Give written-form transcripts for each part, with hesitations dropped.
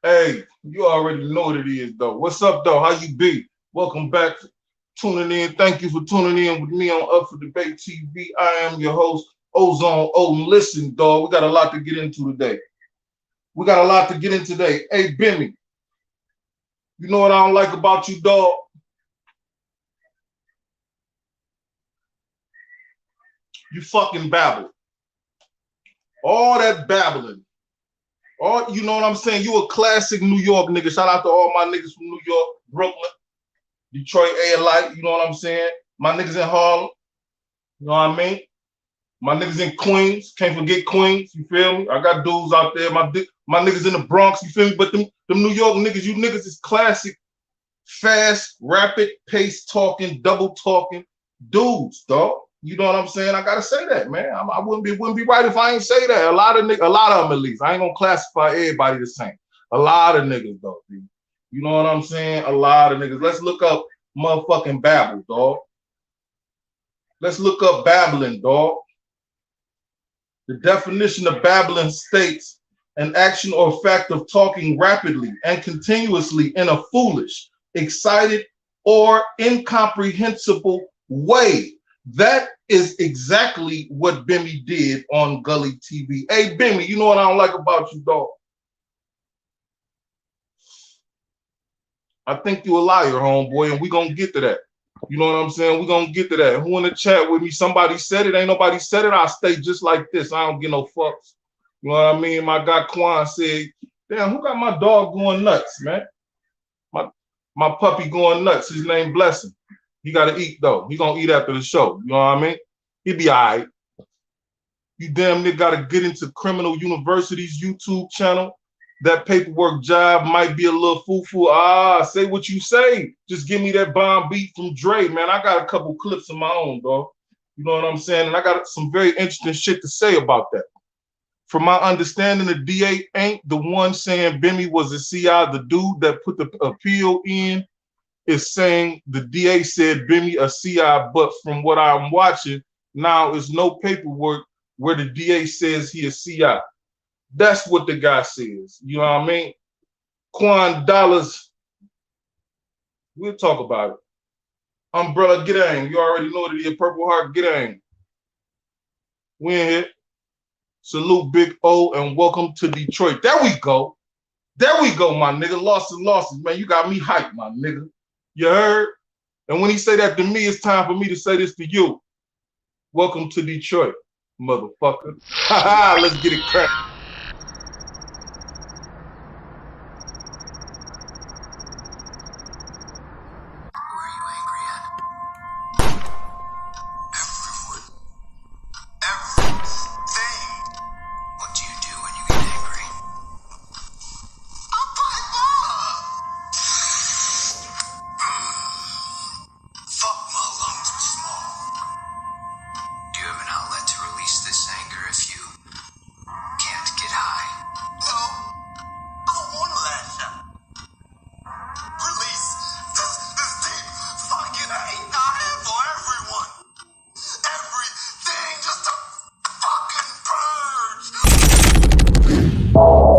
Hey, you already know what it is, though. What's up, though? How you be? Welcome back to tuning in. Thank you for tuning in with me on Up for Debate TV. I am your host, Ozone O. Listen, dog, we got a lot to get into today. We got a lot to get into today. Hey, Bimmy, you know what I don't like about you, dog? You fucking babble. All that babbling. All, you know what I'm saying? You a classic New York nigga. Shout out to all my niggas from New York, Brooklyn, Detroit, A-Light, you know what I'm saying? My niggas in Harlem, you know what I mean? My niggas in Queens, can't forget Queens, you feel me? I got dudes out there, my niggas in the Bronx, you feel me? But them New York niggas, you niggas is classic, fast, rapid pace talking, double talking dudes, dog. You know what I'm saying? I gotta say that, man. I wouldn't be right if I ain't say that. A lot of them at least. I ain't gonna classify everybody the same. A lot of niggas though, dude. You know what I'm saying? A lot of niggas. Let's look up motherfucking babble, dog. Let's look up babbling, dog. The definition of babbling states an action or fact of talking rapidly and continuously in a foolish, excited, or incomprehensible way. That is exactly what Bimmy did on Gully TV. Hey, Bimmy, you know what I don't like about you, dog? I think you a liar, homeboy, and we gonna get to that. You know what I'm saying? We gonna get to that. Who in the chat with me? Somebody said it. Ain't nobody said it. I'll stay just like this. I don't get no fucks. You know what I mean? My guy Quan said, damn, who got my dog going nuts, man? My puppy going nuts. His name Blessing. He gotta eat though. He gonna eat after the show. You know what I mean? He be all right. You damn nigga gotta get into Criminal University's YouTube channel. That paperwork job might be a little foo-foo. Say what you say. Just give me that bomb beat from Dre, man. I got a couple clips of my own, dog. You know what I'm saying? And I got some very interesting shit to say about that. From my understanding, the DA ain't the one saying Bimmy was a CI. The dude that put the appeal in is saying the DA said Bimmy a CI, but from what I'm watching, now is no paperwork where the DA says he a CI. That's what the guy says. You know what I mean? Quan Dollars, we'll talk about it. Umbrella, get in. You already know what it is. Purple Heart, get in. We in here. Salute Big O and welcome to Detroit. There we go. There we go, my nigga. Losses, man. You got me hyped, my nigga. You heard? And when he say that to me, it's time for me to say this to you. Welcome to Detroit, motherfucker. Let's get it cracked.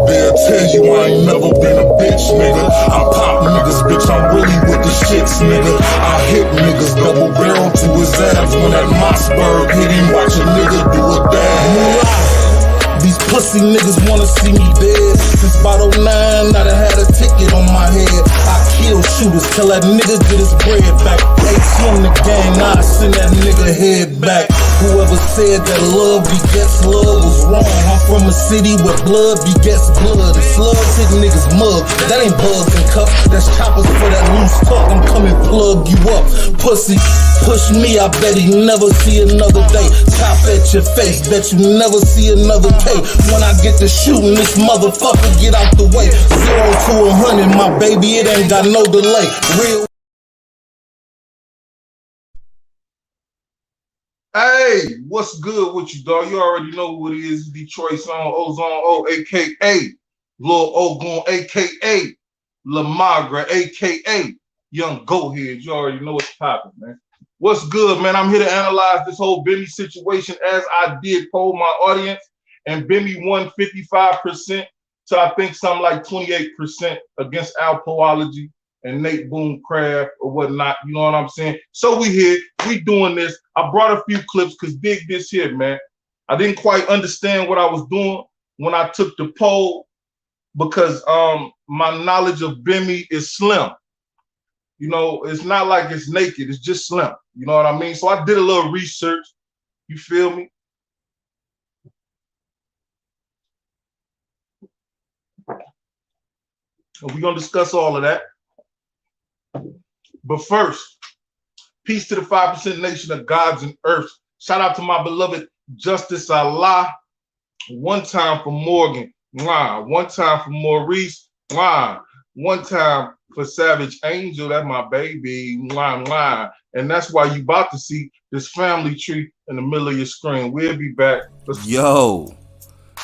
They'll tell you I ain't never been a bitch, nigga. I pop niggas, bitch, I'm really with the shits, nigga. I hit niggas double barrel to his ass when that Mossberg hit him. Watch a nigga do a dab. These pussy niggas wanna see me dead. Since about 09, I done had a ticket on my head. I kill shooters, tell that nigga get his bread back. Ace on the gang, I send that nigga head back. Whoever said that love begets love was wrong. I'm from a city where blood begets blood. And slugs hit niggas mug. That ain't bugs and cups. That's choppers for that loose talk. I'm coming plug you up. Pussy, push me, I bet he never see another day. Top at your face, bet you never see another K. When I get to shooting, this motherfucker get out the way. 0 to 100, my baby, it ain't got no delay. Real. Hey, what's good with you, dog? You already know who it is. Detroit song, Ozone O, a.k.a. Lil Ogun, a.k.a. La Magra, a.k.a. Young Goathead. You already know what's popping, man. What's good, man? I'm here to analyze this whole Bimmy situation as I did poll my audience, and Bimmy won 55%. to I think something like 28% against alcohology and Nate Boomcraft or whatnot. You know what I'm saying? So we here, we doing this. I brought a few clips because dig this here, man. I didn't quite understand what I was doing when I took the poll because my knowledge of Bimmy is slim. You know, it's not like it's naked, it's just slim. You know what I mean? So I did a little research. You feel me? And we're gonna discuss all of that. But first, peace to the 5% nation of gods and earths. Shout out to my beloved Justice Allah. One time for Morgan. Mwah. One time for Maurice. Mwah. One time for Savage Angel. That's my baby. Mwah, mwah. And that's why you about to see this family tree in the middle of your screen. We'll be back. Yo,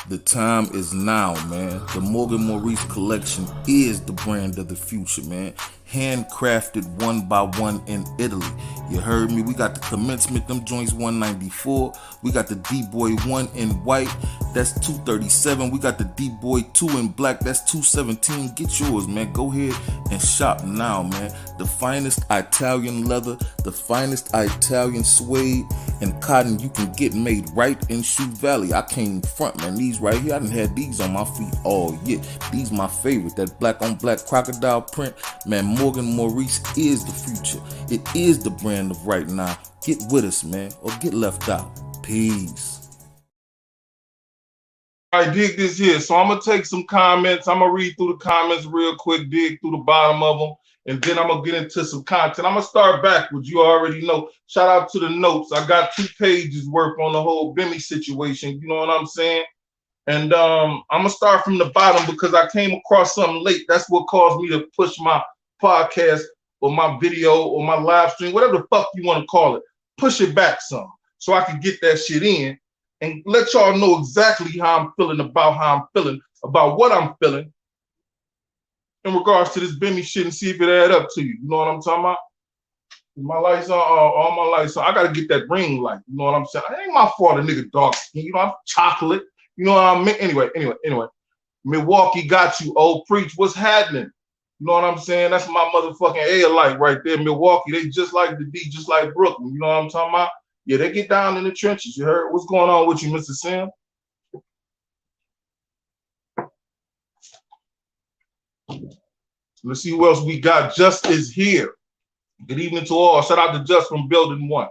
the time is now, man. The Morgan Maurice collection is the brand of the future, man. Handcrafted one by one in Italy. You heard me? We got the commencement, them joints 194. We got the D-Boy 1 in white, that's 237. We got the D-Boy 2 in black, that's 217. Get yours, man. Go ahead and shop now, man. The finest Italian leather, the finest Italian suede and cotton you can get made right in Shoe Valley. I came front, man. These right here, I done had these on my feet all year. These my favorite. That black on black crocodile print, man. Morgan Maurice is the future. It is the brand of right now. Get with us, man, or get left out. Peace. All right, dig this here. So I'm gonna take some comments. I'm gonna read through the comments real quick, dig through the bottom of them, and then I'm gonna get into some content. I'm gonna start backwards. You already know. Shout out to the notes. I got 2 pages worth on the whole Bimmy situation. You know what I'm saying? And I'm gonna start from the bottom because I came across something late. That's what caused me to push my podcast or my video or my live stream, whatever the fuck you want to call it. Push it back some so I can get that shit in and let y'all know exactly how I'm feeling about what I'm feeling in regards to this Bimmy shit and see if it add up to you. You know what I'm talking about? My lights on, all my lights on. I gotta get that ring light. You know what I'm saying? It ain't my fault a nigga dark skin. You know, I'm chocolate. You know what I mean? Anyway. Milwaukee got you, old preach. What's happening? You know what I'm saying? That's my motherfucking air light right there. Milwaukee, they just like the D, just like Brooklyn. You know what I'm talking about? Yeah, they get down in the trenches. You heard? What's going on with you, Mr. Sim? Let's see who else we got. Just is here. Good evening to all. Shout out to Just from Building 1.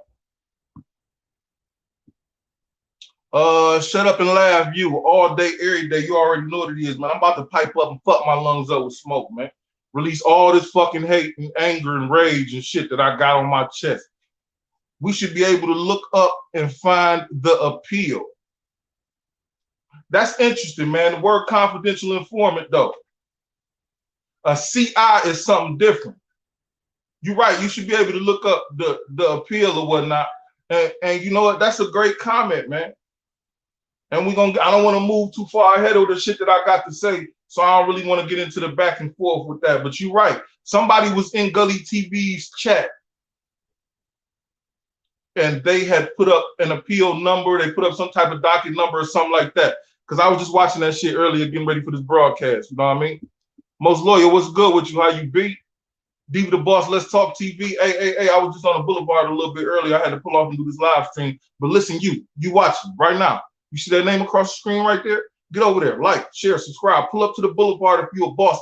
Shut up and laugh you all day, every day. You already know what it is, man. I'm about to pipe up and fuck my lungs up with smoke, man. Release all this fucking hate and anger and rage and shit that I got on my chest. We should be able to look up and find the appeal. That's interesting, man. The word confidential informant, though. A CI is something different. You're right. You should be able to look up the appeal or whatnot. And you know what? That's a great comment, man. And I don't want to move too far ahead of the shit that I got to say. So I don't really want to get into the back and forth with that. But you're right. Somebody was in Gully TV's chat. And they had put up an appeal number. They put up some type of docket number or something like that. Because I was just watching that shit earlier, getting ready for this broadcast. You know what I mean? Most Lawyer, what's good with you? How you be? Diva the Boss, Let's Talk TV. Hey, I was just on the boulevard a little bit earlier. I had to pull off and do this live stream. But listen, you watching right now. You see that name across the screen right there? Get over there, like, share, subscribe. Pull up to the boulevard if you're a boss.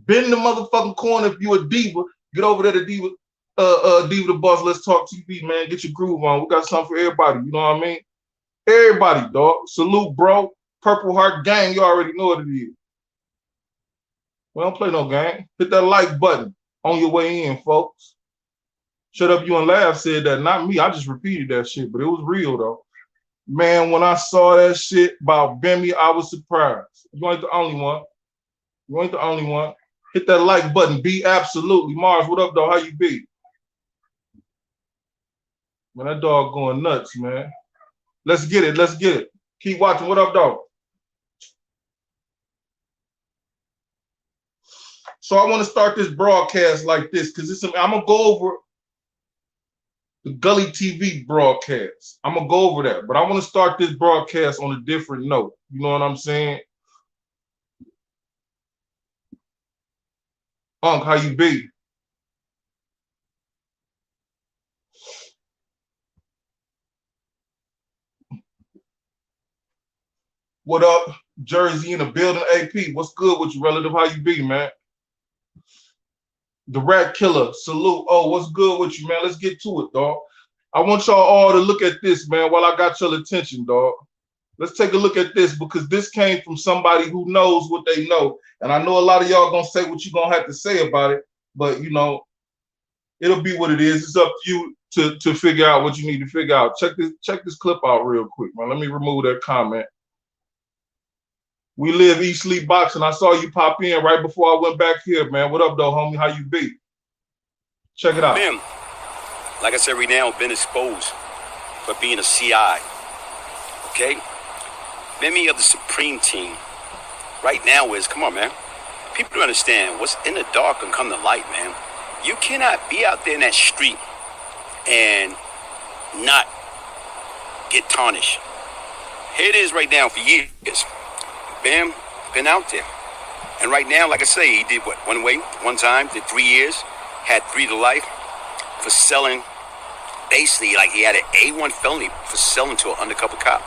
Bend the motherfucking corner if you're a diva. Get over there to Diva the Boss, Let's Talk TV, man. Get your groove on. We got something for everybody. You know what I mean? Everybody, dog. Salute, bro. Purple Heart Gang. You already know what it is. We don't play no gang. Hit that like button on your way in, folks. Shut Up You and Laugh said that. Not me. I just repeated that shit, but it was real, though. Man, when I saw that shit about Bimmy, I was surprised. You ain't the only one. You ain't the only one. Hit that like button. Be absolutely. Mars, what up, though? How you be? Man, that dog going nuts, man. Let's get it. Let's get it. Keep watching. What up, dog? So I want to start this broadcast like this because I'm going to go over the Gully TV broadcast. I'm going to go over that. But I want to start this broadcast on a different note. You know what I'm saying? Unc, how you be? What up? Jersey in the building, AP. What's good with you, relative? How you be, man? The Rat Killer, salute. Oh, what's good with you, man? Let's get to it, dog. I want y'all all to look at this, man, while I got your attention, dog. Let's take a look at this because this came from somebody who knows what they know. And I know a lot of y'all gonna say what you're gonna have to say about it, but you know, it'll be what it is. It's up to you to figure out what you need to figure out. Check this clip out real quick, man. Let me remove that comment. We live East Lee Boxing. I saw you pop in right before I went back here, man. What up, though, homie? How you be? Check it out. Bim, like I said, right now, been exposed for being a CI. Okay? Bimmy of the Supreme Team right now is, come on, man. People don't understand what's in the dark can come to light, man. You cannot be out there in that street and not get tarnished. Here it is right now for years. Bam, been out there. And right now, like I say, he did what? One time, did 3 years, had 3 to life for selling, basically, like he had an A1 felony for selling to an undercover cop.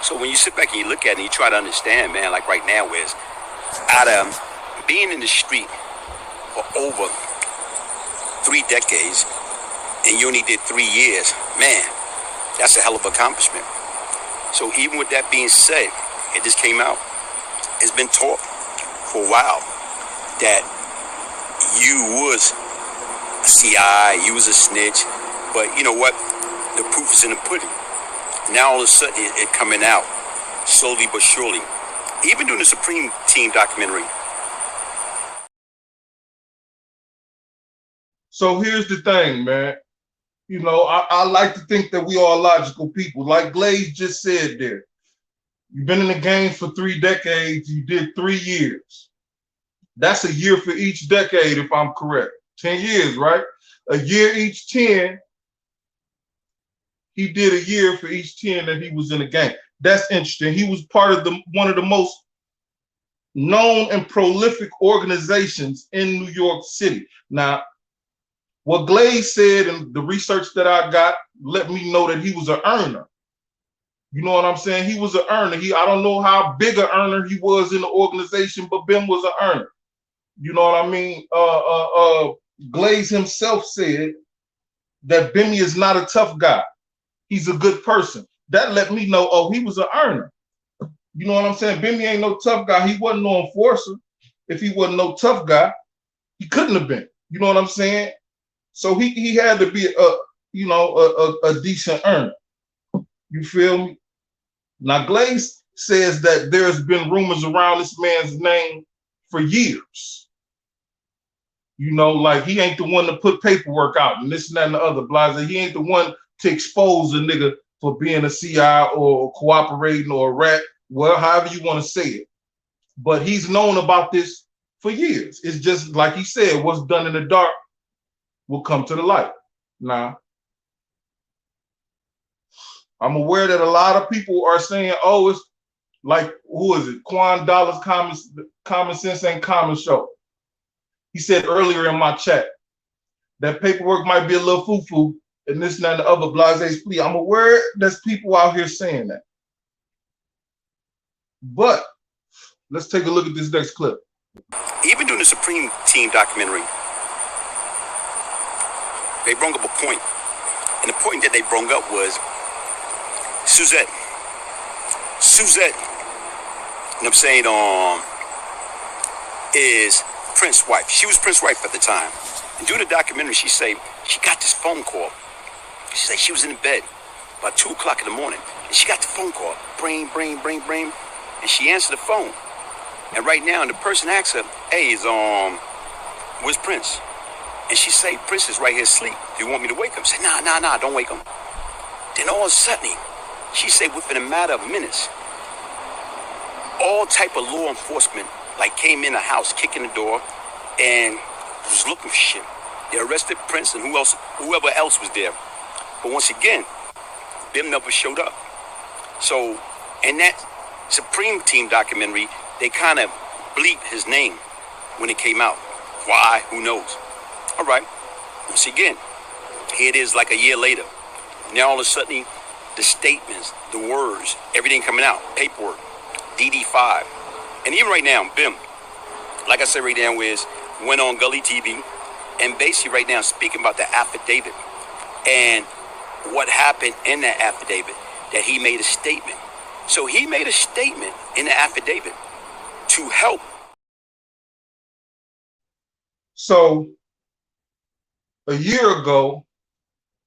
So when you sit back and you look at it and you try to understand, man, like right now is, out of being in the street for over 3 decades and you only did 3 years, man, that's a hell of an accomplishment. So even with that being said, it just came out. It's been taught for a while that you was a CI, you was a snitch, but you know what? The proof is in the pudding. Now all of a sudden it coming out, slowly but surely. Even doing the Supreme Team documentary. So here's the thing, man. You know, I like to think that we are logical people. Like Glaze just said there, you've been in the game for 3 decades. You did 3 years. That's a year for each decade, if I'm correct. 10 years, right? A year each 10. He did a year for each 10 that he was in the game. That's interesting. He was part of one of the most known and prolific organizations in New York City. Now, what Glaze said and the research that I got let me know that he was an earner. You know what I'm saying? He was an earner. I don't know how big an earner he was in the organization, but Bim was an earner. You know what I mean? Glaze himself said that Bimmy is not a tough guy. He's a good person. That let me know, oh, he was an earner. You know what I'm saying? Bimmy ain't no tough guy. He wasn't no enforcer. If he wasn't no tough guy, he couldn't have been. You know what I'm saying? So he had to be a decent earner. You feel me? Now Glaze says that there's been rumors around this man's name for years. You know, like he ain't the one to put paperwork out and this and that and the other. Blase. He ain't the one to expose a nigga for being a CI or cooperating or a rat, well, however you want to say it. But he's known about this for years. It's just like he said, what's done in the dark will come to the light. Now, I'm aware that a lot of people are saying, oh, it's like, who is it? Quan Dollars Common Sense Ain't Common Show. He said earlier in my chat that paperwork might be a little foo-foo and this and that and the other, Blase's plea. I'm aware there's people out here saying that. But let's take a look at this next clip. Even doing the Supreme Team documentary, they brought up a point. And the point that they brought up was Suzette. You know what I'm saying? Is Prince's wife. She was Prince's wife at the time. And during the documentary, she said she got this phone call. She said she was in bed about 2 o'clock in the morning. And she got the phone call. Brain. And she answered the phone. And right now, and the person asked her, hey, where's Prince? And she say, Prince is right here asleep. Do you want me to wake him? I said, nah, don't wake him. Then all of a sudden, she said within a matter of minutes, all type of law enforcement like came in the house, kicking the door, and was looking for shit. They arrested Prince and whoever else was there. But once again, Bim never showed up. So in that Supreme Team documentary, they kind of bleep his name when it came out. Why? Who knows? All right. Once again, here it is like a year later. Now all of a sudden, the statements, the words, everything coming out, paperwork, DD5. And even right now, Bim, like I said right now, went on Gully TV and basically right now speaking about the affidavit and what happened in that affidavit, that he made a statement. So he made a statement in the affidavit to help. So a year ago,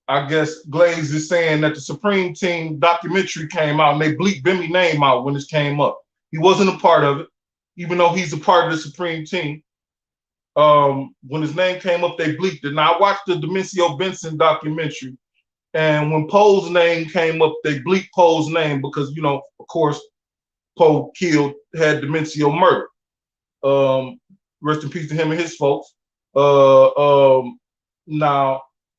I guess Glaze is saying that the Supreme Team documentary came out and they bleeped Bimmy name out when this came up. He wasn't a part of it, even though he's a part of the Supreme Team. When his name came up, they bleeped it. Now I watched the Demencio Benson documentary, and when Poe's name came up, they bleeped Poe's name because, you know, of course, Poe had Demencio murdered. Rest in peace to him and his folks. Now,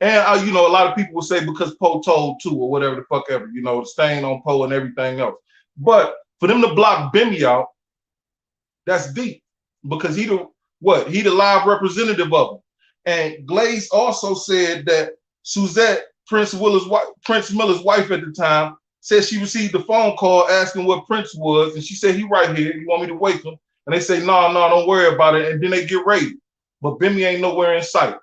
and you know, a lot of people will say because Poe told too, or whatever the fuck ever, you know, the stain on Poe and everything else. But for them to block Bimmy out, that's deep, because he the live representative of him. And Glaze also said that Suzette, Prince Miller's wife at the time, said she received a phone call asking what Prince was, and she said, he right here, you want me to wake him? And they say, no, don't worry about it, and then they get raided. But Bimmy ain't nowhere in sight.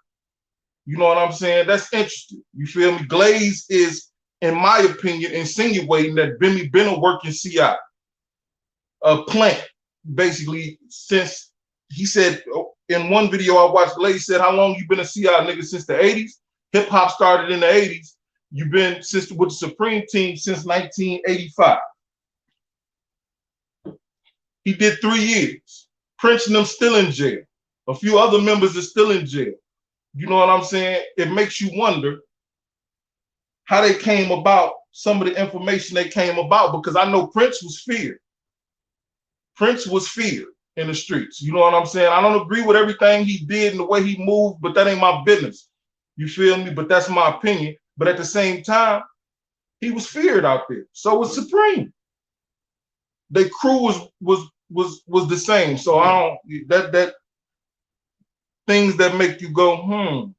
You know what I'm saying? That's interesting. You feel me? Glaze is, in my opinion, insinuating that Bimmy been a working CI, a plant, basically, since he said in one video I watched, Glaze said, how long you been a CI, nigga, since the 80s? Hip hop started in the 80s. You've been with the Supreme Team since 1985. He did 3 years. Prince and them still in jail. A few other members are still in jail. You know what I'm saying? It makes you wonder how they came about, some of the information they came about, because I know Prince was feared. Prince was feared in the streets. You know what I'm saying? I don't agree with everything he did and the way he moved, but that ain't my business. You feel me? But that's my opinion. But at the same time, he was feared out there. So was Supreme. Their crew was the same. So I don't that things that make you go,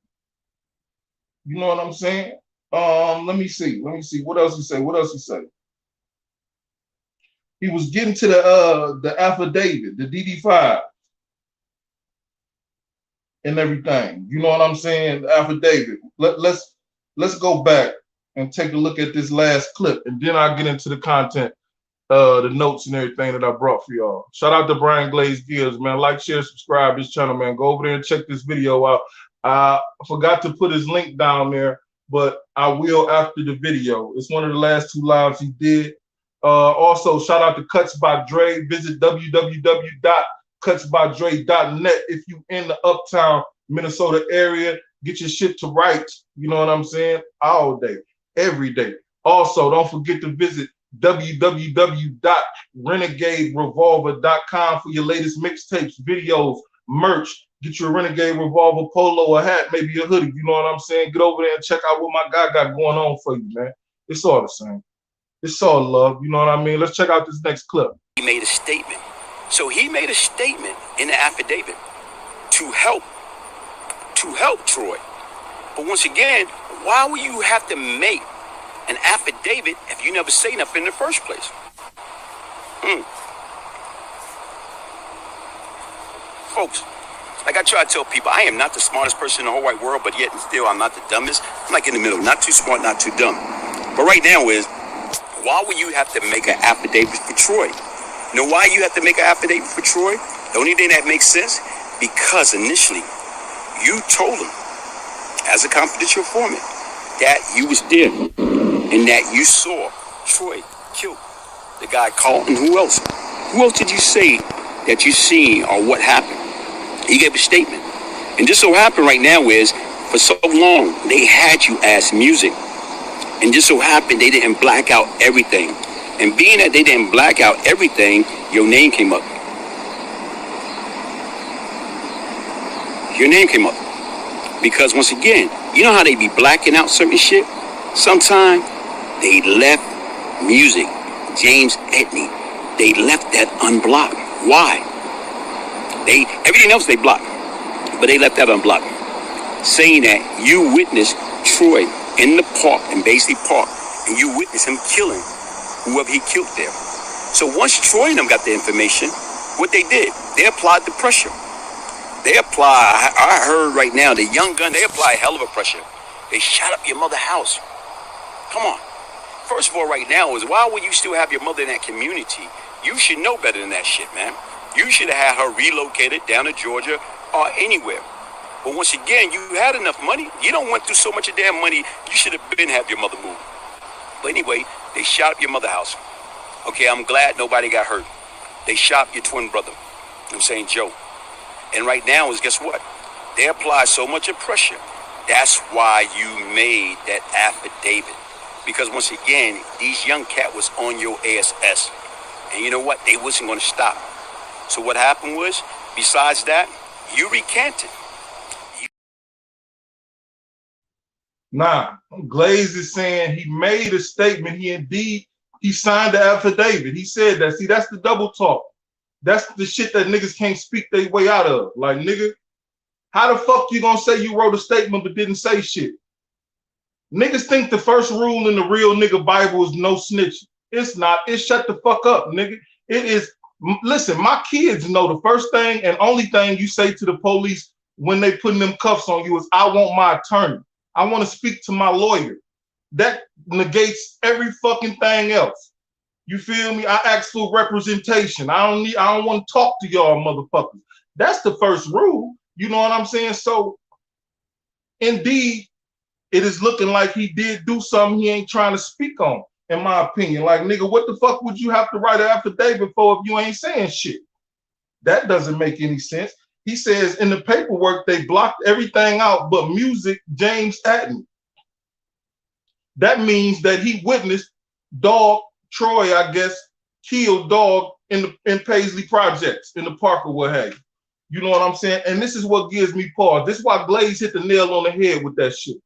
You know what I'm saying? Let me see. What else he say? He was getting to the affidavit, the DD5 and everything. You know what I'm saying? The affidavit. Let's go back and take a look at this last clip, and then I'll get into the content, the notes and everything that I brought for y'all. Shout out to Brian Glaze Gibbs, man. Like, share, subscribe this channel, man. Go over there and check this video out. I forgot to put his link down there, but I will after the video. It's one of the last 2 lives he did. Also, shout out to Cuts by Dre. Visit www.cutsbydre.net if you in the Uptown, Minnesota area. Get your shit to rights. You know what I'm saying? All day, every day. Also, don't forget to visit www.renegaderevolver.com for your latest mixtapes, videos, merch. Get your Renegade Revolver polo, a hat, maybe a hoodie. You know what I'm saying? Get over there and check out what my guy got going on for you, man. It's all the same. It's all love. You know what I mean? Let's check out this next clip. He made a statement. So he made a statement in the affidavit to help Troy. But once again, why would you have to make an affidavit if you never say nothing in the first place? Folks, like I try to tell people, I am not the smartest person in the whole wide world, but yet and still I'm not the dumbest. I'm like in the middle, not too smart, not too dumb. But right now why would you have to make an affidavit for Troy? You know why you have to make an affidavit for Troy? The only thing that makes sense, because initially you told him as a confidential informant that you was there and that you saw Troy kill the guy Carlton. Who else? Who else did you say that you seen or what happened? He gave a statement. And just so happened right now for so long they had you as music. And just so happened they didn't black out everything. And being that they didn't black out everything, your name came up. Your name came up. Because once again, you know how they be blacking out certain shit? Sometimes they left music, James Edney, they left that unblocked. Why? Everything else they blocked, but they left that unblocked, saying that you witnessed Troy in the park, in Baisley Park, and you witnessed him killing whoever he killed there. So once Troy and them got the information, what they did, they applied the pressure. I heard right now, the young gun, they apply a hell of a pressure. They shot up your mother's house. Come on. First of all, right now is why would you still have your mother in that community? You should know better than that shit, man. You should have had her relocated down to Georgia or anywhere. But once again, you had enough money. You don't went through so much of damn money. You should have been have your mother moved. But anyway, they shot up your mother's house. Okay, I'm glad nobody got hurt. They shot your twin brother. I'm saying Joe. And right now is guess what? They apply so much of pressure. That's why you made that affidavit. Because once again, these young cat was on your ASS. And you know what? They wasn't going to stop. So what happened was, besides that, you recanted. Nah, Glaze is saying he made a statement. He signed the affidavit. He said that. See, that's the double talk. That's the shit that niggas can't speak their way out of. Like, nigga, how the fuck you gonna say you wrote a statement but didn't say shit? Niggas think the first rule in the real nigga Bible is no snitching. It's not. It's shut the fuck up, nigga. It is. Listen, my kids know the first thing and only thing you say to the police when they putting them cuffs on you is, I want my attorney. I want to speak to my lawyer. That negates every fucking thing else. You feel me? I ask for representation. I don't want to talk to y'all motherfuckers. That's the first rule. You know what I'm saying? So indeed, it is looking like he did do something he ain't trying to speak on, in my opinion. Like, nigga, what the fuck would you have to write an affidavit for if you ain't saying shit? That doesn't make any sense. He says in the paperwork, they blocked everything out but music, James Atton. That means that he witnessed Dog, Troy, I guess, killed Dog in Paisley Projects, in the park or what have you. You know what I'm saying? And this is what gives me pause. This is why Glaze hit the nail on the head with that shit.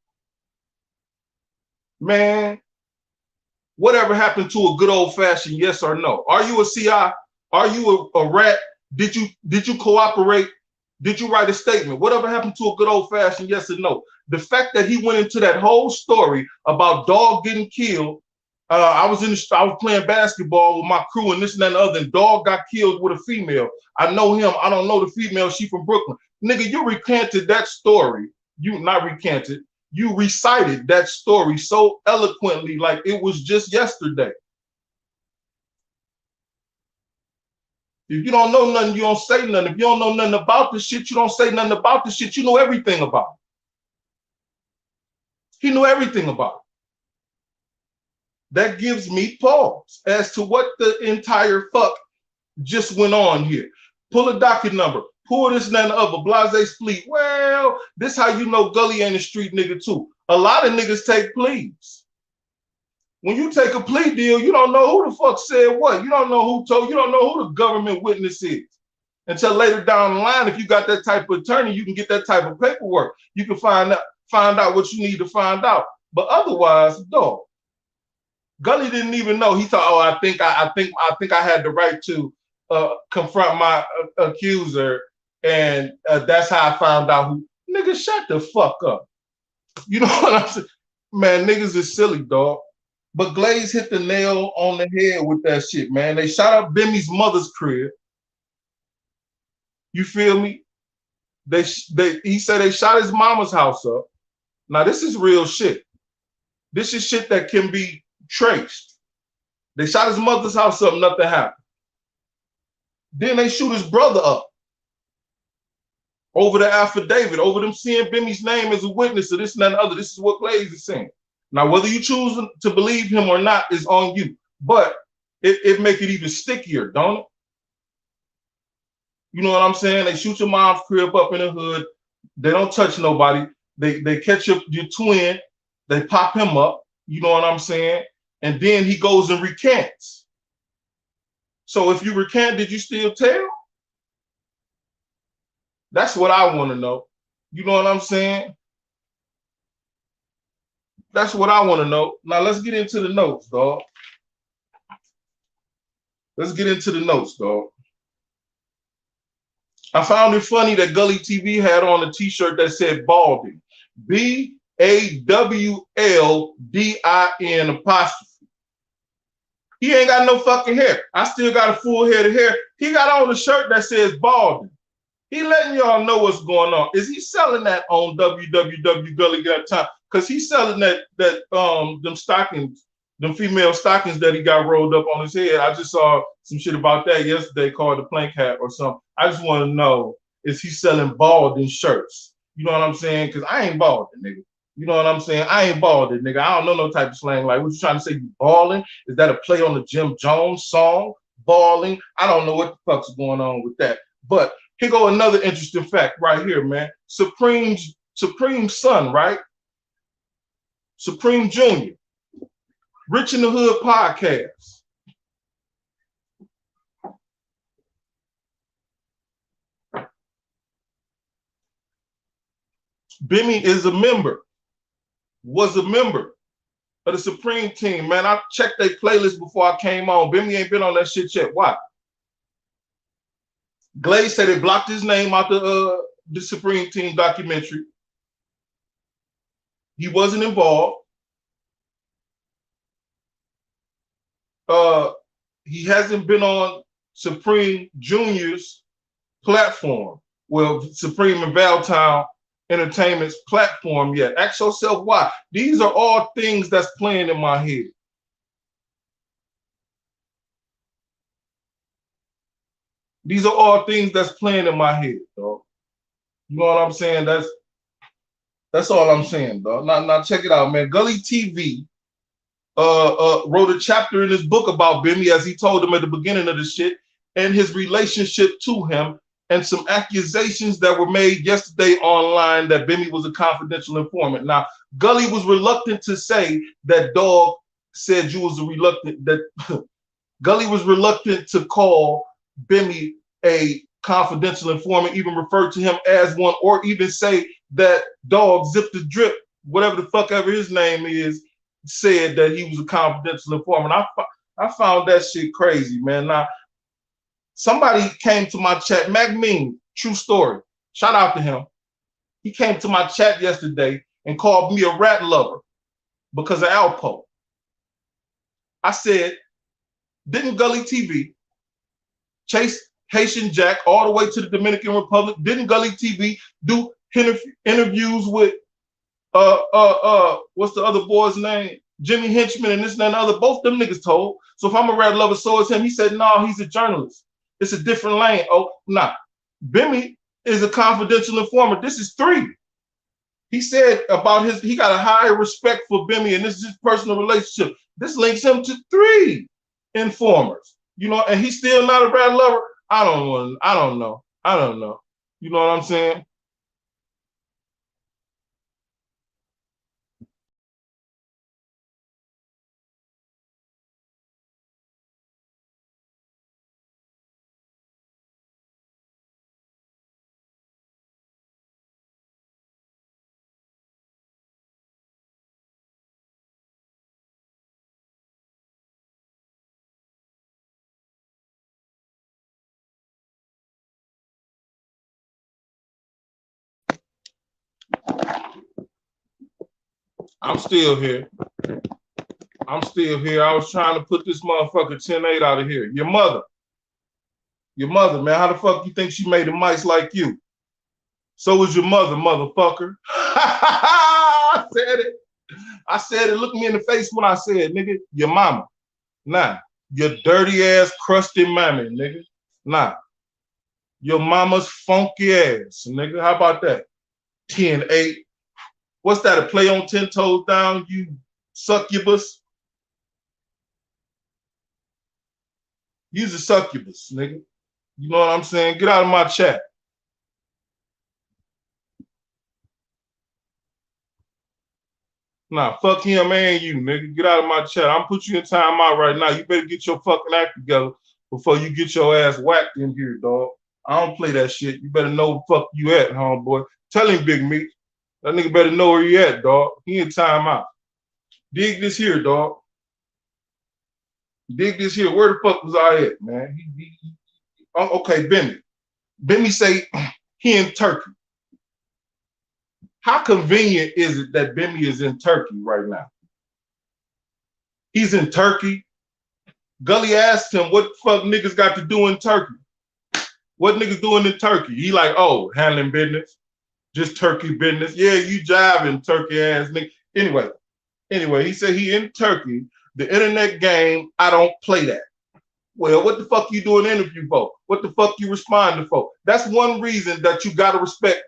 Man, whatever happened to a good old-fashioned yes or no? Are you a CI? Are you a rat? Did you cooperate? Did you write a statement? Whatever happened to a good old-fashioned yes or no? The fact that he went into that whole story about Dog getting killed. I was playing basketball with my crew and this and that and the other, and Dog got killed with a female. I know him. I don't know the female. She from Brooklyn. Nigga, you recanted that story. You not recanted. You recited that story so eloquently, like it was just yesterday. If you don't know nothing, you don't say nothing. If you don't know nothing about the shit, you don't say nothing about the shit. You know everything about it. He knew everything about it. That gives me pause as to what the entire fuck just went on here. Pull a docket number. Pull this and that and the other. Blase Fleet. Well, this how you know Gully ain't a street nigga too. A lot of niggas take pleas. When you take a plea deal, you don't know who the fuck said what. You don't know who told. You don't know who the government witness is. Until later down the line, if you got that type of attorney, you can get that type of paperwork. You can find out what you need to find out. But otherwise, dog. Gully didn't even know. He thought, oh, I think I had the right to confront my accuser, and that's how I found out who. Nigga, shut the fuck up. You know what I'm saying? Man, niggas is silly, dog. But Glaze hit the nail on the head with that shit, man. They shot up Bimmy's mother's crib. You feel me? He said they shot his mama's house up. Now, this is real shit. This is shit that can be traced. They shot his mother's house up, nothing happened. Then they shoot his brother up over the affidavit, over them seeing Bimmy's name as a witness to this and that and other. This is what Glaze is saying. Now, whether you choose to believe him or not is on you, but it make it even stickier, don't it? You know what I'm saying? They shoot your mom's crib up in the hood. They don't touch nobody. They catch your twin. They pop him up. You know what I'm saying? And then he goes and recants. So if you recant, did you still tell? That's what I want to know. You know what I'm saying? That's what I want to know. Now let's get into the notes, dog. Let's get into the notes, dog. I found it funny that Gully TV had on a t-shirt that said balding. BAWLDIN apostrophe. He ain't got no fucking hair. I still got a full head of hair. He got on a shirt that says balding. He letting y'all know what's going on. Is he selling that on www.gully.com? Because he's selling them stockings, them female stockings that he got rolled up on his head. I just saw some shit about that yesterday called the plank hat or something. I just want to know, is he selling balding shirts? You know what I'm saying? Because I ain't balding, nigga. You know what I'm saying? I ain't balding, nigga. I don't know no type of slang. Like, what you trying to say? You balling? Is that a play on the Jim Jones song? Balling? I don't know what the fuck's going on with that. But here go another interesting fact right here, man. Supreme's son, right? Supreme Jr. Rich in the Hood podcast. Bimmy is a member, was a member of the Supreme team, man. I checked their playlist before I came on. Bimmy ain't been on that shit yet. Why? Glaze said they blocked his name out the Supreme team documentary. He wasn't involved. He hasn't been on Supreme Junior's platform. Well, Supreme and Valtown Entertainment's platform yet. Ask yourself why. These are all things that's playing in my head. These are all things that's playing in my head, dog. You know what I'm saying? That's all I'm saying, dog. Now check it out, man. Gully TV wrote a chapter in his book about Bimmy, as he told him at the beginning of the shit, and his relationship to him, and some accusations that were made yesterday online that Bimmy was a confidential informant. Now, Gully was reluctant to say that Dog said you was Gully was reluctant to call Bimmy a confidential informant, even refer to him as one, or even say that Dog Zip the Drip, whatever the fuck ever his name is, said that he was a confidential informant. I found that shit crazy, man. Now, somebody came to my chat, Magmean, true story. Shout out to him. He came to my chat yesterday and called me a rat lover because of Alpo. I said, didn't Gully TV chase Haitian Jack all the way to the Dominican Republic? Didn't Gully TV do interviews with what's the other boy's name? Jimmy Henchman and this and that and other. Both them niggas told. So if I'm a rat lover, so is him. He said, no, he's a journalist. It's a different lane. Oh, nah. Bimmy is a confidential informant. This is 3. He said about he got a higher respect for Bimmy, and this is his personal relationship. This links him to 3 informers. You know, and he's still not a rat lover. I don't know. You know what I'm saying? I'm still here. I was trying to put this motherfucker 10-8 out of here. Your mother, man. How the fuck you think she made the mice like you? So was your mother, motherfucker. I said it. Look me in the face when I said, nigga, your mama. Nah. Your dirty ass, crusty mammy, nigga. Nah. Your mama's funky ass, nigga. How about that? 10-8. What's that? A play on 10 toes down, you succubus? You's a succubus, nigga. You know what I'm saying? Get out of my chat. Nah, fuck him and you, nigga. Get out of my chat. I'm put you in timeout right now. You better get your fucking act together before you get your ass whacked in here, dog. I don't play that shit. You better know where the fuck you at, homeboy. Tell him, Big Meat. That nigga better know where he at, dog. He in timeout. Dig this here, dog. Dig this here. Where the fuck was I at, man? Okay, Bimmy. Bimmy say he in Turkey. How convenient is it that Bimmy is in Turkey right now? He's in Turkey. Gully asked him, what the fuck niggas got to do in Turkey? What niggas doing in Turkey? He like, oh, handling business. Just turkey business. Yeah, you jiving, turkey ass nigga. Anyway, he said he in Turkey. The internet game, I don't play that. Well, what the fuck you doing an interview for? What the fuck you responding for? That's one reason that you gotta respect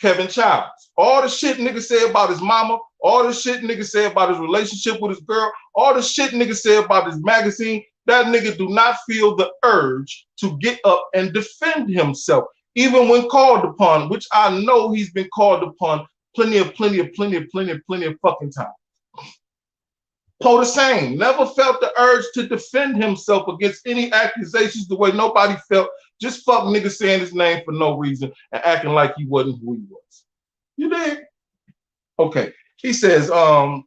Kevin Childs. All the shit nigga said about his mama, all the shit nigga said about his relationship with his girl, all the shit nigga said about his magazine, that nigga do not feel the urge to get up and defend himself, even when called upon, which I know he's been called upon plenty of fucking time. Poe the same, never felt the urge to defend himself against any accusations the way nobody felt. Just fuck niggas saying his name for no reason and acting like he wasn't who he was. You dig? Okay. He says, I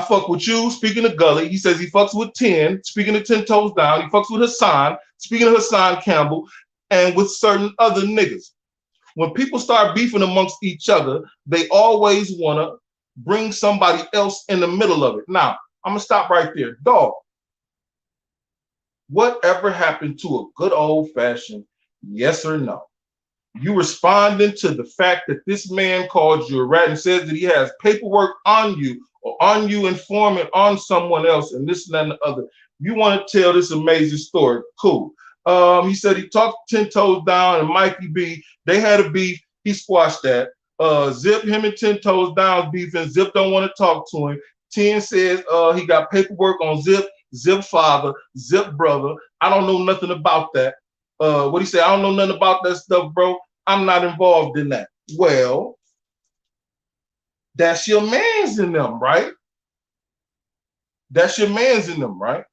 fuck with you, speaking of Gully. He says he fucks with 10, speaking of 10 Toes Down. He fucks with Hassan, speaking of Hassan Campbell, and with certain other niggas. When people start beefing amongst each other, they always want to bring somebody else in the middle of it. Now, I'm going to stop right there. Dog, whatever happened to a good old-fashioned yes or no? You responding to the fact that this man called you a rat and says that he has paperwork on you or on you informant on someone else and this and that and the other. You want to tell this amazing story. Cool. He said he talked 10 Toes Down and Mikey B. They had a beef. He squashed that. Zip, him and 10 Toes Down beef, and Zip don't want to talk to him. 10 says he got paperwork on Zip, Zip father, Zip brother. I don't know nothing about that. What he said, I don't know nothing about that stuff, bro. I'm not involved in that. Well, that's your man's in them, right? That's your man's in them, right?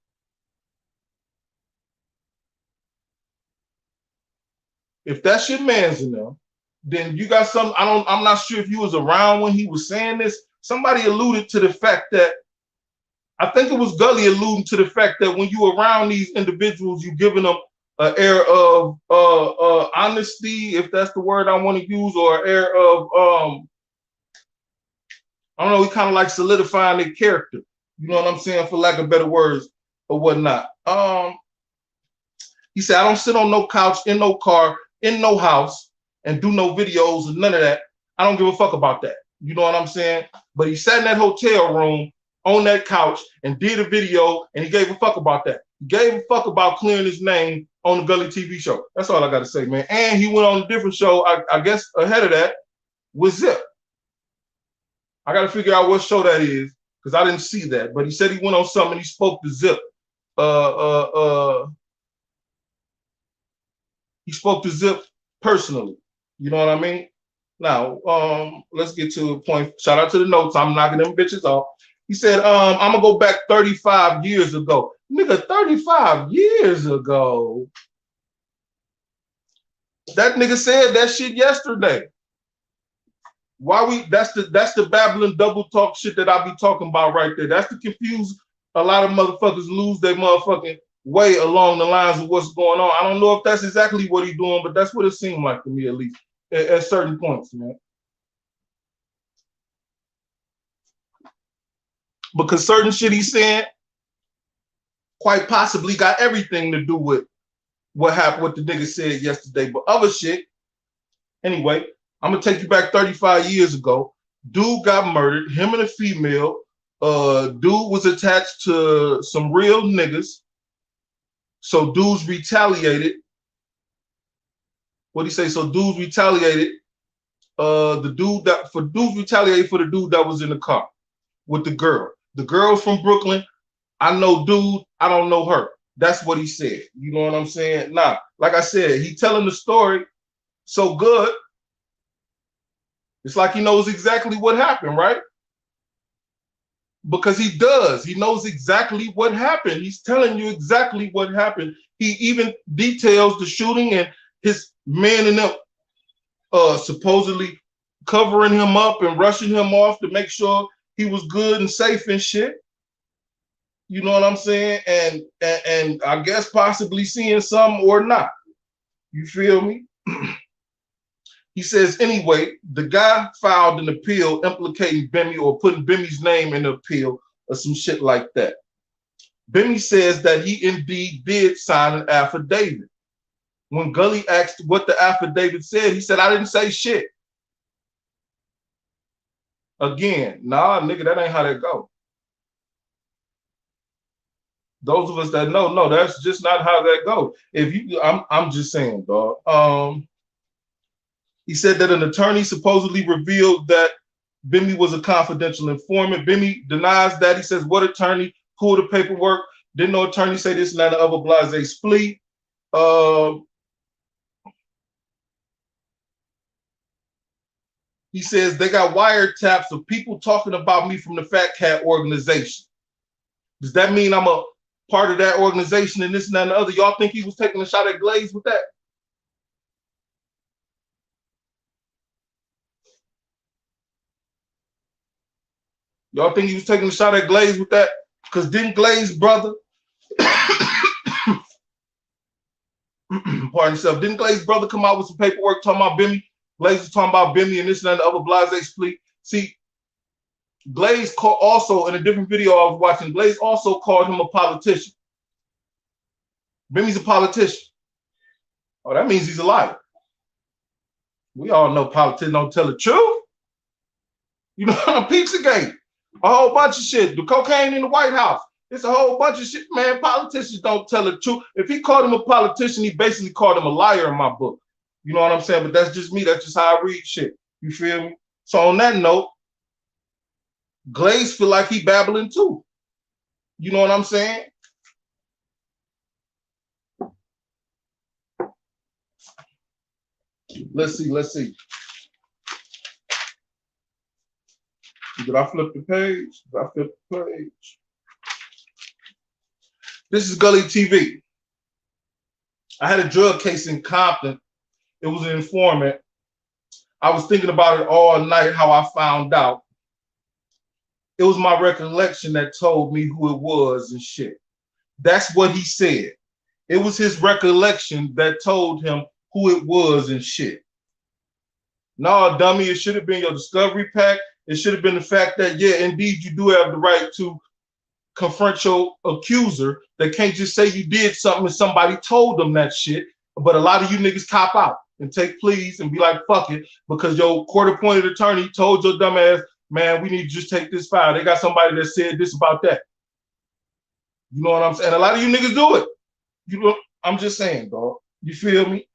If that's your man's in them, then you got some. I'm not sure if you was around when he was saying this. Somebody alluded to the fact that I think it was Gully alluding to the fact that when you around these individuals, you giving them an air of honesty, if that's the word I want to use, or an air of I don't know, he kind of like solidifying their character. You know what I'm saying, for lack of better words or whatnot. He said, I don't sit on no couch, in no car, in no house, and do no videos and none of that. I don't give a fuck about that. You know what I'm saying? But he sat in that hotel room on that couch and did a video, and he gave a fuck about that. He gave a fuck about clearing his name on the Gully TV show. That's all I got to say, man. And he went on a different show, I guess ahead of that, with Zip. I got to figure out what show that is because I didn't see that. But he said he went on something and he spoke to Zip. He spoke to Zip personally. You know what I mean? Now, let's get to a point. Shout out to the notes. I'm knocking them bitches off. He said, I'm going to go back 35 years ago. Nigga, 35 years ago. That nigga said that shit yesterday. Why we, that's the babbling double talk shit that I be talking about right there. That's to confuse a lot of motherfuckers, lose their motherfucking way along the lines of what's going on. I don't know if that's exactly what he's doing, but that's what it seemed like to me, at least, at certain points, man. Because certain shit he's saying quite possibly got everything to do with what happened, what the nigga said yesterday. But other shit, anyway, I'm gonna take you back 35 years ago. Dude got murdered, him and a female. Dude was attached to some real niggas. So dudes retaliated. What'd he say? So dudes retaliated. Dudes retaliated for the dude that was in the car with the girl. The girl's from Brooklyn. I know dude, I don't know her. That's what he said. You know what I'm saying? Nah, like I said, he telling the story so good. It's like he knows exactly what happened, right? Because he does. He knows exactly what happened. He's telling you exactly what happened. He even details the shooting and his men and them supposedly covering him up and rushing him off to make sure he was good and safe and shit. You know what I'm saying? And I guess possibly seeing some or not. You feel me? He says, anyway, the guy filed an appeal implicating Bimmy or putting Bimmy's name in the appeal or some shit like that. Bimmy says that he indeed did sign an affidavit. When Gully asked what the affidavit said, he said, I didn't say shit. Again, nah, nigga, that ain't how that go. Those of us that know, no, that's just not how that go. If you, I'm just saying, dog. He said that an attorney supposedly revealed that Bimmy was a confidential informant. Bimmy denies that. He says, what attorney pulled the paperwork? Didn't no attorney say this and that other blase split. He says they got wiretaps of people talking about me from the Fat Cat organization. Does that mean I'm a part of that organization and this and that and the other? Y'all think he was taking a shot at Glaze with that? Y'all think he was taking a shot at Glaze with that? Because didn't Glaze brother, pardon himself, didn't Glaze brother come out with some paperwork talking about Bimmy? Glaze was talking about Bimmy and this and that and the other blase split. See, Glaze also, in a different video I was watching, Glaze also called him a politician. Bimmy's a politician. Oh, that means he's a liar. We all know politicians don't tell the truth. You know, Pizzagate, a whole bunch of shit. The cocaine in the White House. It's a whole bunch of shit, man. Politicians don't tell the truth. If he called him a politician, he basically called him a liar in my book. You know what I'm saying? But that's just me. That's just how I read shit. You feel me? So on that note, Glaze feel like he babbling too. You know what I'm saying? Let's see. Did I flip the page? This is Gully TV. I had a drug case in Compton. It was an informant. I was thinking about it all night, how I found out. It was my recollection that told me who it was and shit. That's what he said. It was his recollection that told him who it was and shit. No, dummy, it should have been your discovery pack. It should have been the fact that, yeah, indeed, you do have the right to confront your accuser. They can't just say you did something and somebody told them that shit. But a lot of you niggas cop out and take pleas and be like, fuck it, because your court-appointed attorney told your dumb ass, man, we need to just take this file. They got somebody that said this about that. You know what I'm saying? A lot of you niggas do it. You know, I'm just saying, dog. You feel me?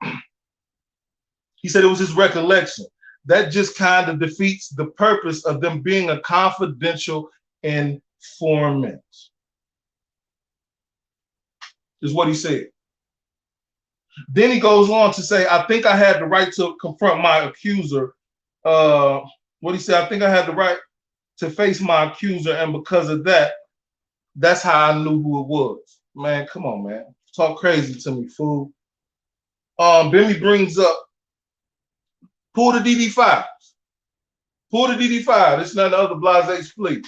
He said it was his recollection. That just kind of defeats the purpose of them being a confidential informant. Is what he said. Then he goes on to say, I think I had the right to confront my accuser. What he said, I think I had the right to face my accuser, and because of that, that's how I knew who it was. Man, come on, man. Talk crazy to me, fool. Bimmy brings up, pull the DD5. Pull the DD5. It's not the other blase split.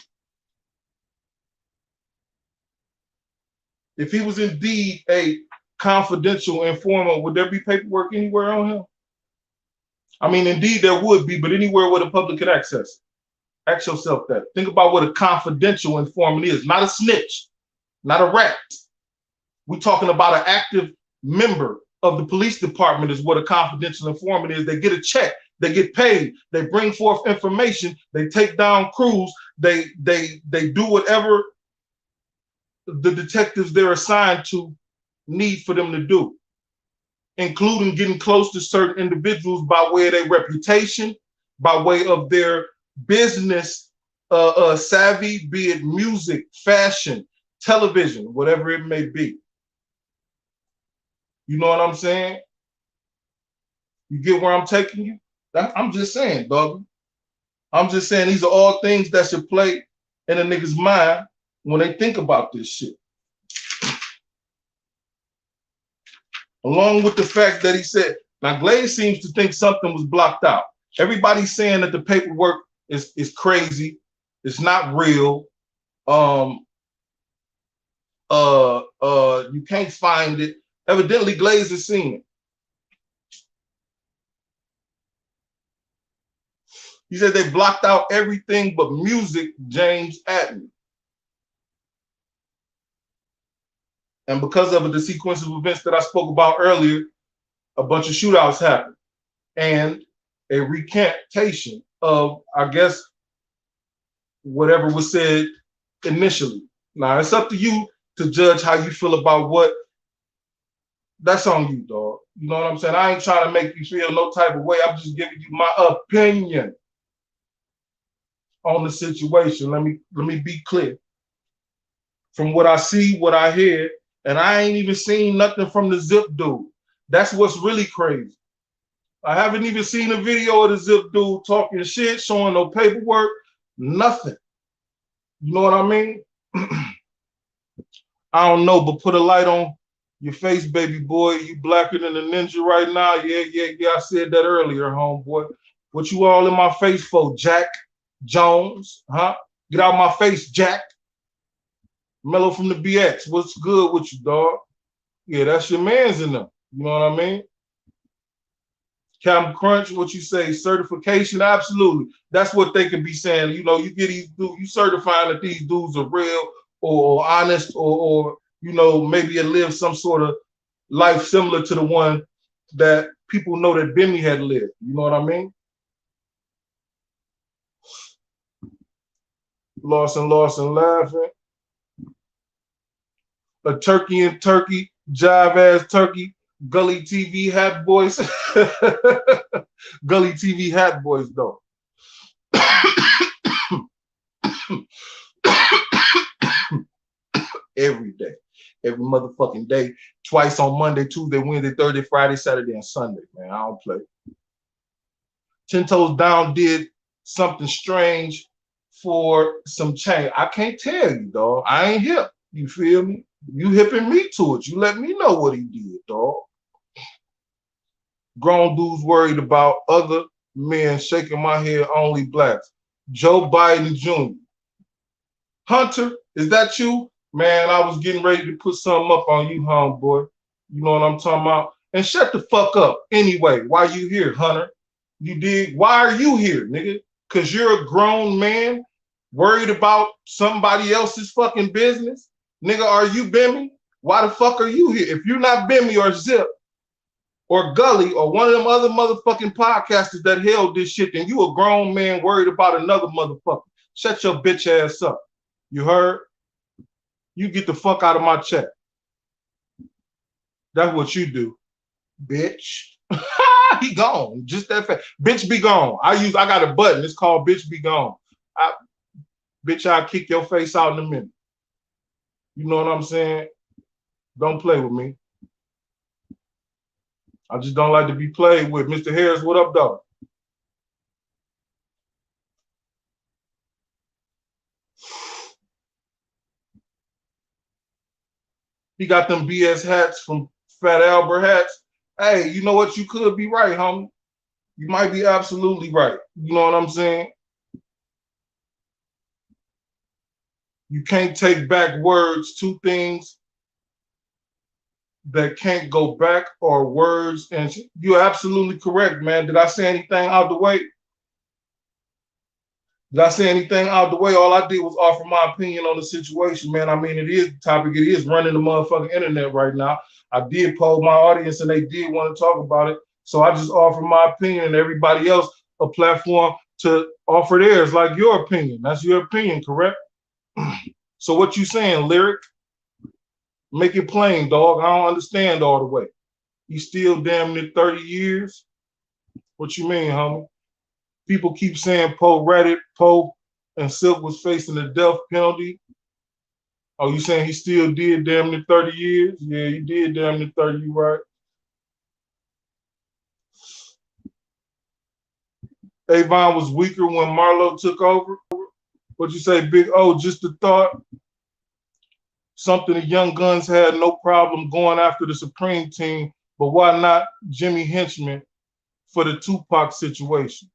If he was indeed a confidential informant, would there be paperwork anywhere on him? I mean, indeed there would be, but anywhere where the public could access it. Ask yourself that. Think about what a confidential informant is. Not a snitch, not a rat. We're talking about an active member of the police department is what a confidential informant is. They get a check, they get paid, they bring forth information, they take down crews, they do whatever the detectives they're assigned to need for them to do, including getting close to certain individuals by way of their reputation, by way of their business savvy, be it music, fashion, television, whatever it may be. You know what I'm saying? You get where I'm taking you? I'm just saying, dog. I'm just saying these are all things that should play in a nigga's mind when they think about this shit. Along with the fact that he said, now Glaze seems to think something was blocked out. Everybody's saying that the paperwork is crazy. It's not real. You can't find it. Evidently Glaze has seen it. He said they blocked out everything but music, James Atney. And because of the sequence of events that I spoke about earlier, a bunch of shootouts happened. And a recantation of, I guess, whatever was said initially. Now, it's up to you to judge how you feel about what. That's on you, dog. You know what I'm saying? I ain't trying to make you feel no type of way. I'm just giving you my opinion on the situation. Let me be clear. From what I see, what I hear, and I ain't even seen nothing from the Zip dude. That's what's really crazy. I haven't even seen a video of the Zip dude talking shit, showing no paperwork, nothing. You know what I mean? I don't know, but put a light on your face, baby boy. You blacker than a ninja right now. Yeah. I said that earlier, homeboy. What you all in my face for, Jack Jones? Huh? Get out my face, Jack. Mellow from the BX. What's good with you, dog? Yeah, that's your man's in them. You know what I mean? Captain Crunch, what you say? Certification? Absolutely. That's what they can be saying. You know, you get these dudes, you certifying that these dudes are real or honest or you know, maybe it lives some sort of life similar to the one that people know that Bimmy had lived. You know what I mean? Lawson laughing. A turkey and turkey, jive ass turkey, Gully TV hat boys. Gully TV hat boys, though. Every day. Every motherfucking day. Twice on Monday, Tuesday, Wednesday, Thursday, Friday, Saturday, and Sunday, man. I don't play. 10 Toes Down did something strange for some change. I can't tell you, dog. I ain't hip. You feel me? You hipping me to it. You let me know what he did, dog. Grown dudes worried about other men shaking my head, only blacks. Joe Biden Jr. Hunter, is that you? Man, I was getting ready to put something up on you, homeboy. You know what I'm talking about? And shut the fuck up. Anyway, why you here, Hunter? You dig? Why are you here, nigga? Because you're a grown man worried about somebody else's fucking business? Nigga, are you Bimmy? Why the fuck are you here? If you're not Bimmy or Zip or Gully or one of them other motherfucking podcasters that held this shit, then you a grown man worried about another motherfucker. Shut your bitch ass up. You heard? You get the fuck out of my chat. That's what you do, bitch. He gone. Just that fast. Bitch be gone. I got a button. It's called bitch be gone. Bitch, I'll kick your face out in a minute. You know what I'm saying? Don't play with me. I just don't like to be played with. Mr. Harris, what up, dog? He got them BS hats from Fat Albert hats. Hey, you know what? You could be right, homie. You might be absolutely right. You know what I'm saying? You can't take back words, two things that can't go back are words. And you're absolutely correct, man. Did I say anything out the way? Did I say anything out the way? All I did was offer my opinion on the situation, man. I mean, it is the topic. It is running the motherfucking internet right now. I did poll my audience and they did want to talk about it. So I just offer my opinion and everybody else a platform to offer theirs, like your opinion. That's your opinion, correct? So what you saying, Lyric? Make it plain, dog. I don't understand all the way. You still damn near 30 years? What you mean, homie? People keep saying Poe and Silk was facing the death penalty. Oh, you saying he still did damn near 30 years? Yeah, he did damn near 30, you right. Avon was weaker when Marlo took over. What'd you say, Big O? Just a thought. Something the Young Guns had no problem going after the Supreme Team, but why not Jimmy Henchman for the Tupac situation?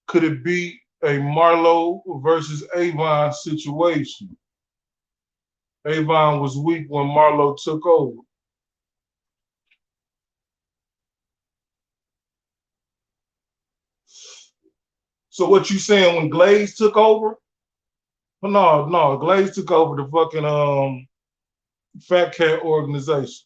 Could it be a Marlo versus Avon situation? Avon was weak when Marlo took over. So what you saying when Glaze took over? Well, no, Glaze took over the fucking Fat Cat organization.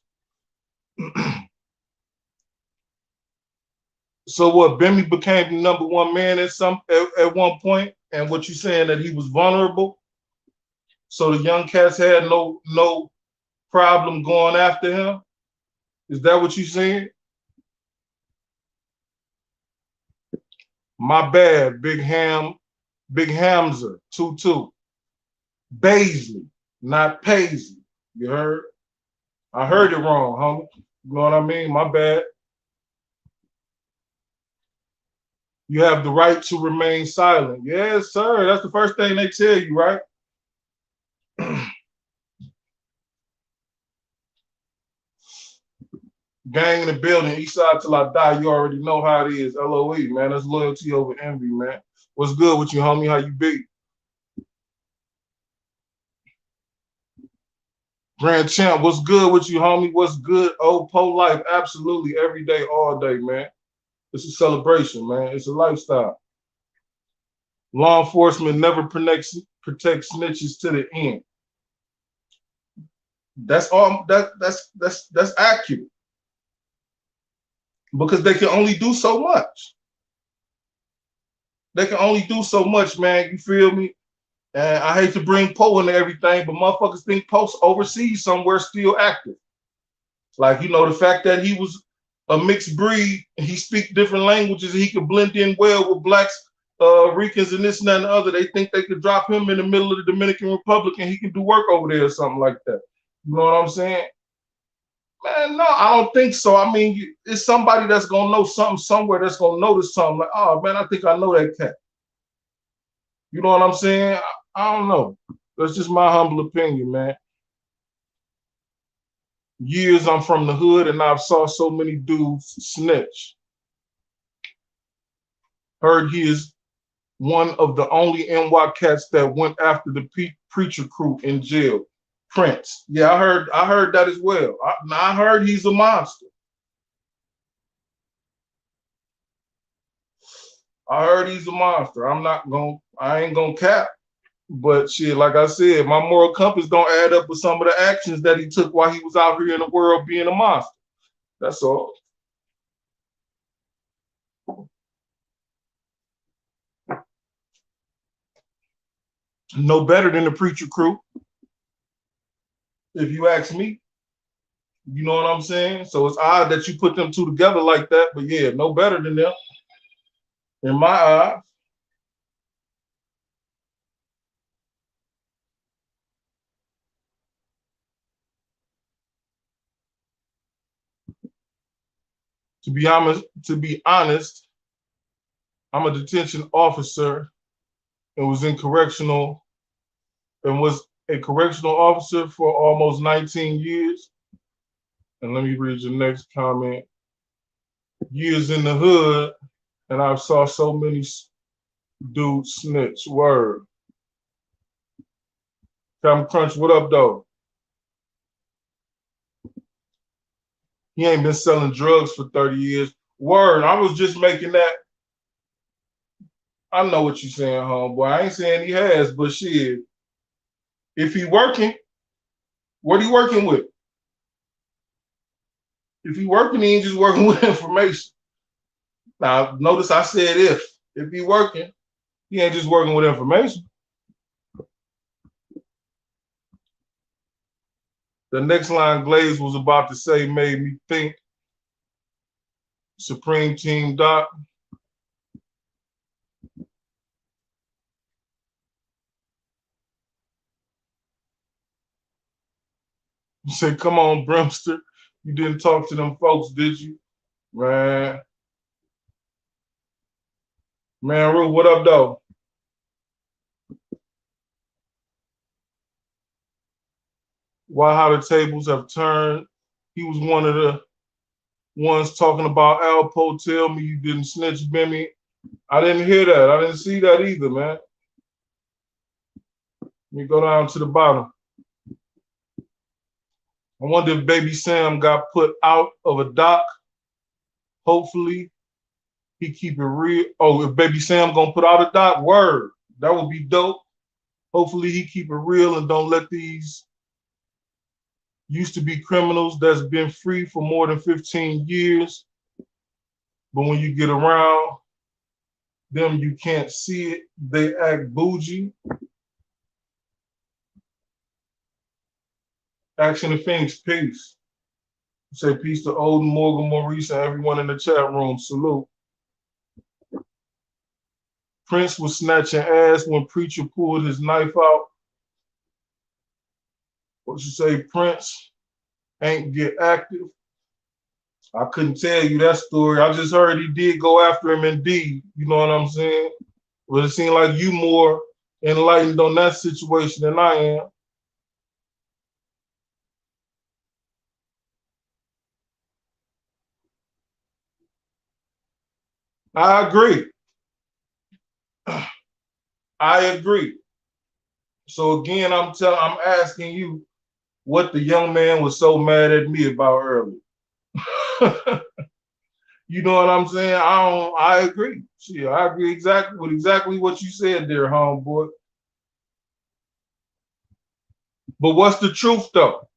So what? Bimmy became the #1 man at one point, and what you saying that he was vulnerable? So the young cats had no problem going after him. Is that what you saying? My bad, Big Hamza, 2-2. Baisley, not Paisley. You heard? I heard it wrong, homie. You know what I mean? My bad. You have the right to remain silent. Yes, sir. That's the first thing they tell you, right? Gang in the building, east side till I die. You already know how it is. LOE, man. That's loyalty over envy, man. What's good with you, homie? How you be? Grand Champ, what's good with you, homie? What's good? Old Po life, absolutely, every day, all day, man. It's a celebration, man. It's a lifestyle. Law enforcement never protects snitches to the end. That's all. That's accurate because they can only do so much. They can only do so much, man. You feel me? And I hate to bring Poe into everything, but motherfuckers think Poe's overseas somewhere still active. Like, you know, the fact that he was a mixed breed, he speak different languages, he could blend in well with blacks, Ricans, and this and that and the other. They think they could drop him in the middle of the Dominican Republic and he can do work over there or something like that. You know what I'm saying? Man, no, I don't think so. I mean, it's somebody that's gonna know something somewhere that's gonna notice something. Like, oh man, I think I know that cat. You know what I'm saying? I don't know. That's just my humble opinion, man. Years I'm from the hood and I've saw so many dudes snitch. Heard he is one of the only NY cats that went after the preacher crew in jail. Prince. Yeah, I heard that as well. I heard he's a monster. I heard he's a monster. I ain't gonna cap. But shit, like I said, my moral compass don't add up with some of the actions that he took while he was out here in the world being a monster. That's all. No better than the preacher crew, if you ask me. You know what I'm saying? So it's odd that you put them two together like that, but yeah, no better than them in my eyes. To be honest, I'm a detention officer and was a correctional officer for almost 19 years. And let me read your next comment. Years in the hood, and I saw so many dudes snitch. Word. Captain Crunch, what up, though? He ain't been selling drugs for 30 years. Word, I was just making that. I know what you're saying, homeboy. I ain't saying he has, but shit. If he working, what he working with? If he working, he ain't just working with information. Now, notice I said if. If he working, he ain't just working with information. The next line Glaze was about to say made me think. Supreme Team Doc. You said, come on, Brimster. You didn't talk to them folks, did you? Man. Man, Rue, what up, though? Why how the tables have turned. He was one of the ones talking about Alpo. Tell me you didn't snitch, Bimmy. I didn't hear that. I didn't see that either, man. Let me go down to the bottom. I wonder if Baby Sam got put out of a dock. Hopefully, He keep it real. Oh, if Baby Sam gonna put out a doc, word. That would be dope. Hopefully he keep it real and don't let these used to be criminals that's been free for more than 15 years. But when you get around them, you can't see it. They act bougie. Action and Phoenix, peace. Say peace to Olden, Morgan, Maurice, and everyone in the chat room. Salute. Prince was snatching ass when Preacher pulled his knife out. What you say, Prince ain't get active? I couldn't tell you that story. I just heard he did go after him indeed. You know what I'm saying? But it seemed like you more enlightened on that situation than I am. I agree. I agree. So again, I'm asking you what the young man was so mad at me about earlier. You know what I'm saying? I agree. Shit, I agree exactly what you said there, homeboy. But what's the truth though?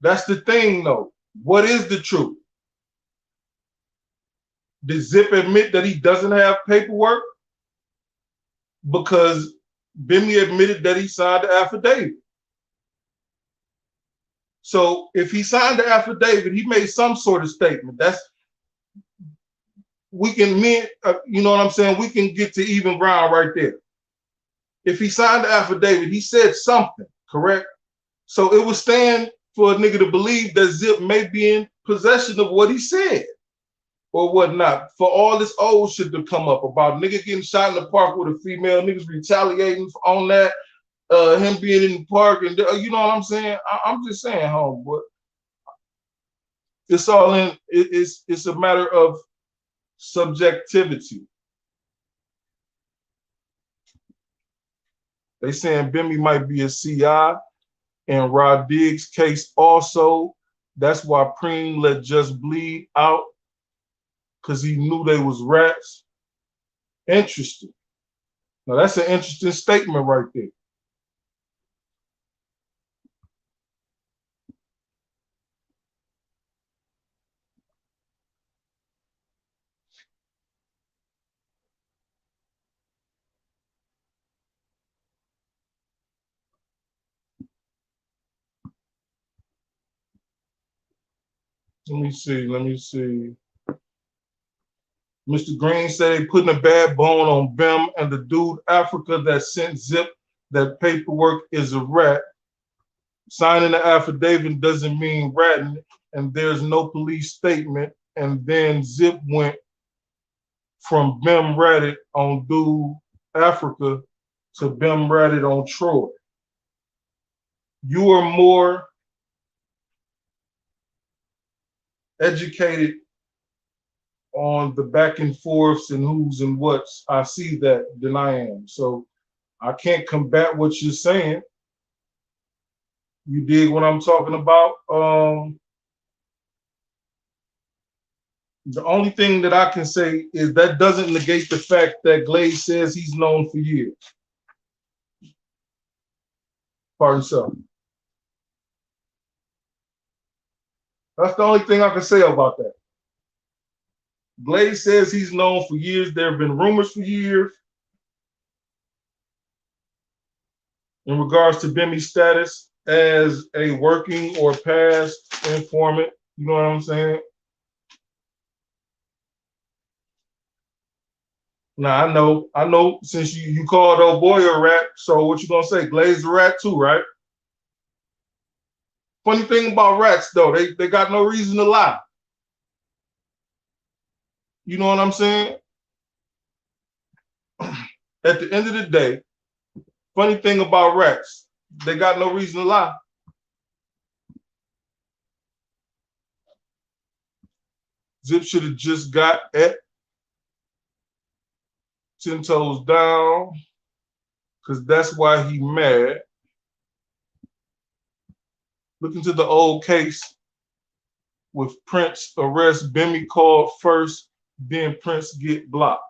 That's the thing though. What is the truth? Did Zip admit that he doesn't have paperwork? Because Bimmy admitted that he signed the affidavit. So if he signed the affidavit, he made some sort of statement. We can you know what I'm saying? We can get to even ground right there. If he signed the affidavit, he said something, correct? So it would stand for a nigga to believe that Zip may be in possession of what he said or whatnot. For all this old shit to come up about nigga getting shot in the park with a female, niggas retaliating on that, him being in the park, and you know what I'm saying? I'm just saying, homeboy. It's all in. It's a matter of subjectivity. They saying Bimmy might be a CI, and Rod Diggs' case also. That's why Preem let Just Bleed out, because he knew they was rats. Interesting. Now that's an interesting statement right there. Let me see. Mr. Green said they putting a bad bone on Bim and the dude Africa that sent Zip that paperwork is a rat. Signing the affidavit doesn't mean ratting, and there's no police statement. And then Zip went from Bim ratted on dude Africa to Bim ratted on Troy. You are more educated on the back and forths and who's and what's. I see that than I am. So I can't combat what you're saying. You dig what I'm talking about? The only thing that I can say is that doesn't negate the fact that Glaze says he's known for years. Pardon yourself. That's the only thing I can say about that. Glaze says he's known for years. There have been rumors for years in regards to Bimmy's status as a working or past informant. You know what I'm saying? Now I know since you called old boy a rat, so what you gonna say? Glaze a rat too, right? Funny thing about rats though, they got no reason to lie. You know what I'm saying? At the end of the day, funny thing about rats, they got no reason to lie. Zip should have just got at 10 toes down, because that's why he mad. Look into the old case with Prince arrest. Bimmy called first, then Prince get locked.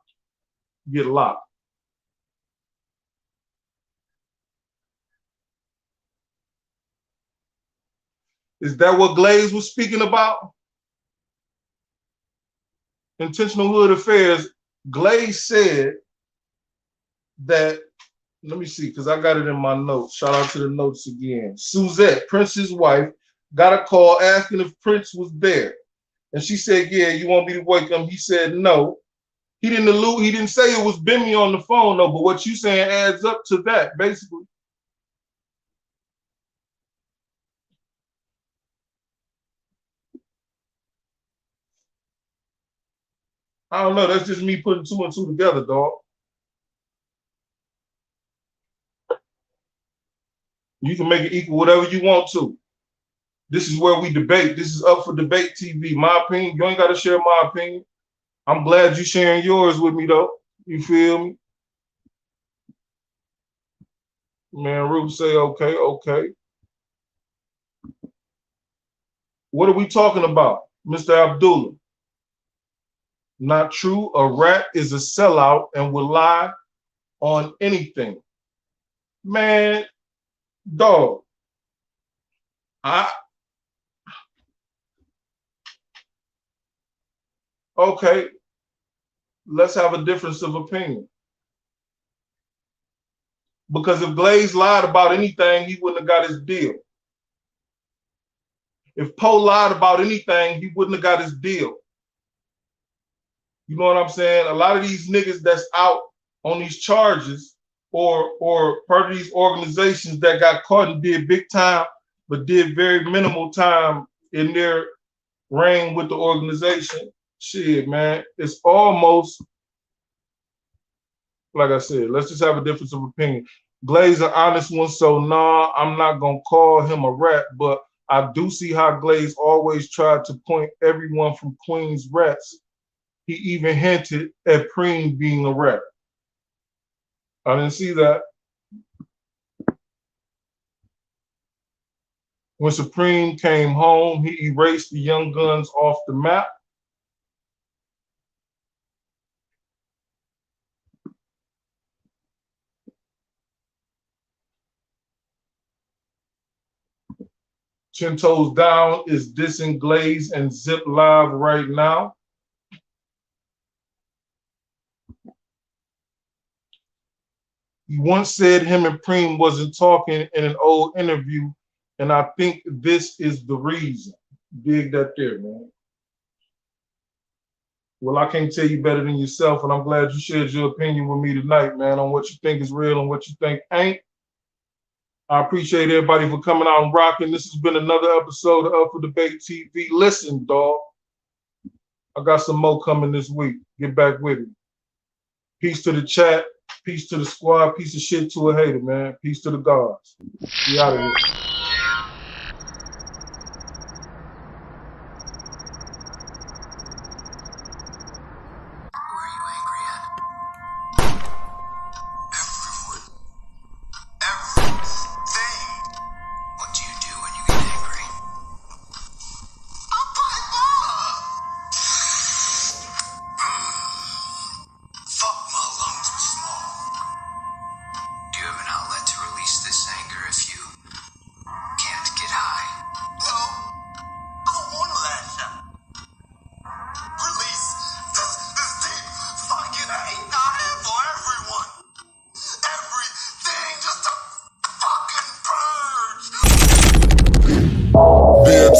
Is that what Glaze was speaking about? Intentional hood affairs. Glaze said that, let me see, because I got it in my notes. Shout out to the notes again. Suzette, Prince's wife, got a call asking if Prince was there. And she said, yeah, you want me to wake him? He said, no. He didn't allude, he didn't say it was Bimmy on the phone, though, but what you saying adds up to that, basically. I don't know, that's just me putting two and two together, dog. You can make it equal whatever you want to. This is where we debate. This is up for debate TV. My opinion, you ain't got to share my opinion. I'm glad you sharing yours with me, though. You feel me? Man, Ruth say, okay, okay. What are we talking about, Mr. Abdullah? Not true. A rat is a sellout and will lie on anything. Man, dog. Okay, let's have a difference of opinion. Because if Glaze lied about anything, he wouldn't have got his deal. If Poe lied about anything, he wouldn't have got his deal. You know what I'm saying? A lot of these niggas that's out on these charges or part of these organizations that got caught and did big time, but did very minimal time in their reign with the organization. Shit, man, it's almost, like I said, let's just have a difference of opinion. Glaze an honest one, so nah, I'm not gonna call him a rat, but I do see how Glaze always tried to point everyone from Queens rats. He even hinted at Preem being a rat. I didn't see that. When Supreme came home, he erased the Young Guns off the map. Ten Toes Down is dissing Glaze and Zip Live right now. He once said him and Preem wasn't talking in an old interview, and I think this is the reason. Dig that there, man. Well, I can't tell you better than yourself, and I'm glad you shared your opinion with me tonight, man, on what you think is real and what you think ain't. I appreciate everybody for coming out and rocking. This has been another episode of Up for Debate TV. Listen, dog, I got some more coming this week. Get back with it. Peace to the chat. Peace to the squad. Piece of shit to a hater, man. Peace to the gods. We out of here.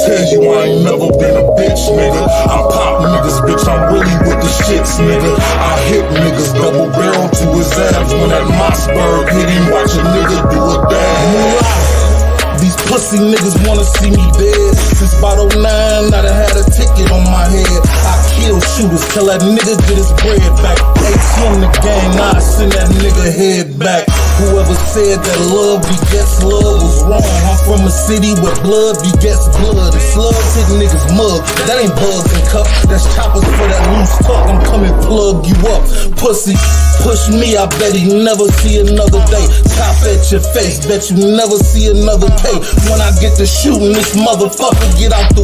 Tell you I ain't never been a bitch, nigga. I pop niggas, bitch, I'm really with the shits, nigga. I hit niggas double barrel to his ass when that Mossberg hit him. Watch a nigga do a dance. These pussy niggas wanna see me dead. Since about 09, I done had a ticket on my head. I kill shooters, tell that nigga get his bread back. ATM the gang, I send that nigga head back. Whoever said that love begets love was wrong. I'm from a city where blood begets blood. And slugs hit niggas mug. That ain't bugs and cup. That's choppers for that loose talk. I'm coming plug you up. Pussy, push me, I bet he never see another day. Top at your face, bet you never see another day. When I get to shooting, this motherfucker get out the